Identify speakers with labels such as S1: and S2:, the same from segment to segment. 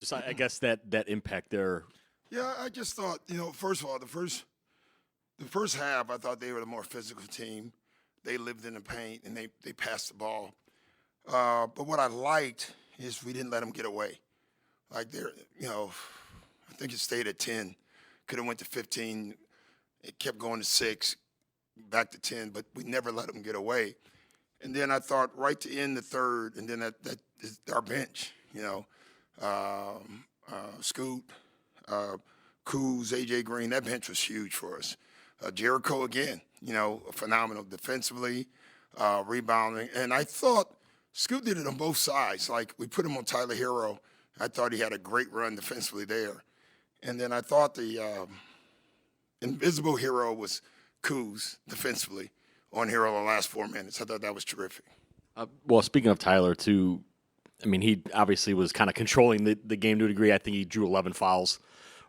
S1: Just I guess that impact there.
S2: Yeah, I just thought, first of all, the first half, I thought they were the more physical team. They lived in the paint and they passed the ball. But what I liked is we didn't let them get away. Like I think it stayed at 10. Could have went to 15. It kept going to 6, back to 10, but we never let them get away. And then I thought right to end the third, and then that is our bench, Scoot, Kuz, AJ Green, that bench was huge for us. Jericho again, phenomenal defensively, rebounding. And I thought Scoot did it on both sides. Like we put him on Tyler Hero. I thought he had a great run defensively there. And then I thought the invisible hero was Kuz defensively on Hero the last 4 minutes. I thought that was terrific.
S1: Well, speaking of Tyler, too, I mean, he obviously was kind of controlling the game to a degree. I think he drew 11 fouls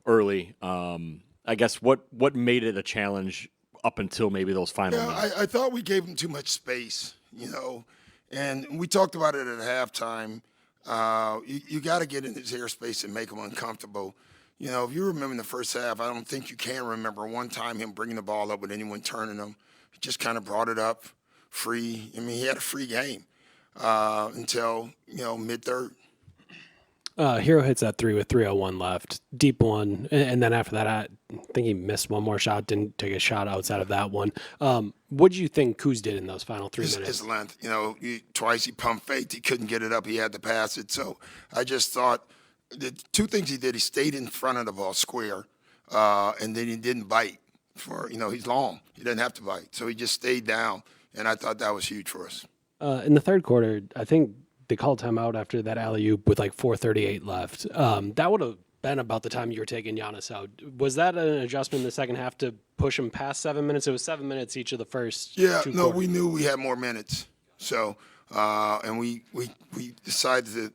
S1: early. I guess what made it a challenge up until maybe those final minutes?
S2: I thought we gave him too much space, and we talked about it at halftime. You got to get in his airspace and make him uncomfortable. If you remember in the first half, I don't think you can remember one time him bringing the ball up with anyone turning him. He just kind of brought it up free. I mean, he had a free game until, mid-third.
S3: Hero hits that three with 3:01 left, deep one, and then after that, I think he missed one more shot, didn't take a shot outside of that one. What did you think Kuz did in those final 3 minutes?
S2: His length, twice he pump faked, he couldn't get it up, he had to pass it. So I just thought the two things he did, he stayed in front of the ball square, and then he didn't bite. He's long, he doesn't have to bite, so he just stayed down, and I thought that was huge for us.
S3: In the third quarter, I think they called timeout after that alley-oop with like 4:38 left. That would have been about the time you were taking Giannis out. Was that an adjustment in the second half to push him past 7 minutes? It was 7 minutes each of the first.
S2: Yeah,
S3: two
S2: no,
S3: quarters.
S2: we knew we had more minutes, so and we decided to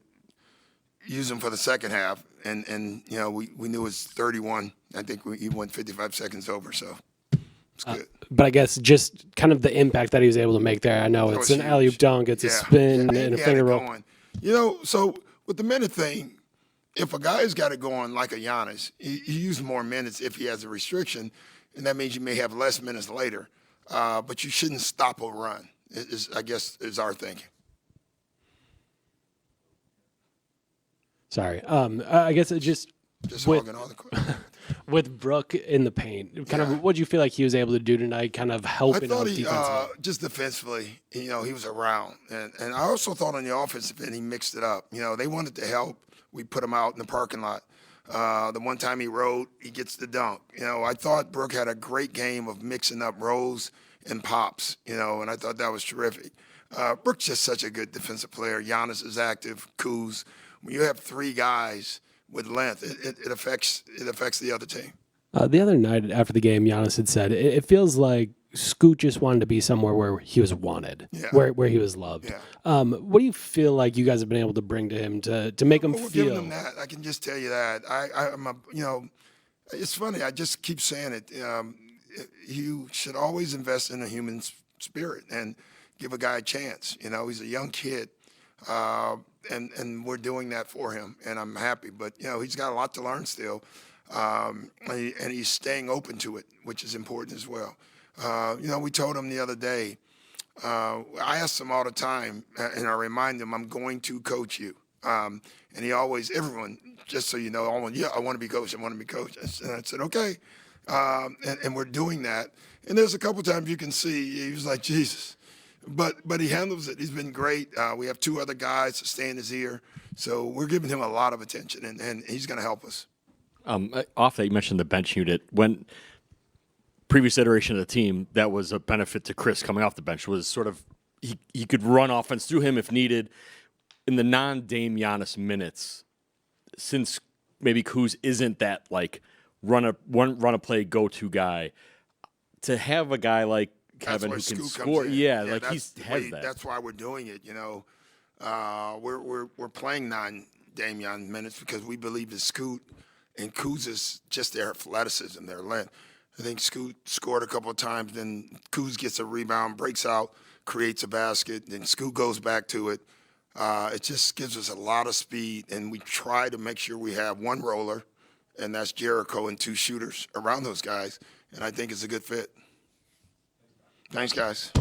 S2: use them for the second half, and we knew it was 31. I think he went 55 seconds over, so it's good.
S3: But I guess just kind of the impact that he was able to make there. I know
S2: That
S3: it's
S2: was
S3: an
S2: huge.
S3: alley-oop dunk, it's a spin
S2: Yeah,
S3: and a
S2: he had
S3: finger
S2: it
S3: roll.
S2: going. So with the minute thing, if a guy's got it going like a Giannis, he uses more minutes if he has a restriction, and that means you may have less minutes later. But you shouldn't stop a run, I guess, is our thinking.
S3: Sorry. I guess it just
S2: hogging all the court.
S3: with Brook in the paint, kind of what do you feel like he was able to do tonight, kind of
S2: I
S3: helping out
S2: thought he
S3: defensively?
S2: just defensively, he was around, and I also thought on the offensive end he mixed it up. They wanted to help. We put him out in the parking lot. The one time he rode, he gets the dunk. I thought Brook had a great game of mixing up rolls and pops. And I thought that was terrific. Brook's just such a good defensive player. Giannis is active. Kuz. When you have three guys with length, it affects the other team.
S3: The other night after the game, Giannis had said, it feels like Scoot just wanted to be somewhere where he was wanted, where he was loved.
S2: Yeah.
S3: What do you feel like you guys have been able to bring to him to make him
S2: We're
S3: feel?
S2: giving him that. I can just tell you that. It's funny. I just keep saying it. You should always invest in a human spirit and give a guy a chance. He's a young kid. And we're doing that for him, and I'm happy. But, he's got a lot to learn still, and he's staying open to it, which is important as well. We told him the other day, I ask him all the time, and I remind him, I'm going to coach you. And he always, everyone, just so you know, I want to be coached, I want to be coached. And I said, okay. And we're doing that. And there's a couple times you can see, he was like, Jesus. But he handles it. He's been great. We have two other guys to stay in his ear. So we're giving him a lot of attention, and he's going to help us.
S1: Off that, you mentioned the bench unit. When previous iteration of the team, that was a benefit to Chris coming off the bench, was sort of he could run offense through him if needed. In the non-Dame Giannis minutes, since maybe Kuz isn't that like run a play go-to guy, to have a guy like Kevin who can score, he has that.
S2: That's why we're doing it. We're playing non-Dame Giannis minutes because we believe that Scoot and Kuz is just their athleticism, their length. I think Scoot scored a couple of times, then Kuz gets a rebound, breaks out, creates a basket, then Scoot goes back to it. It just gives us a lot of speed, and we try to make sure we have one roller, and that's Jericho, and 2 shooters around those guys, and I think it's a good fit. Thanks, guys.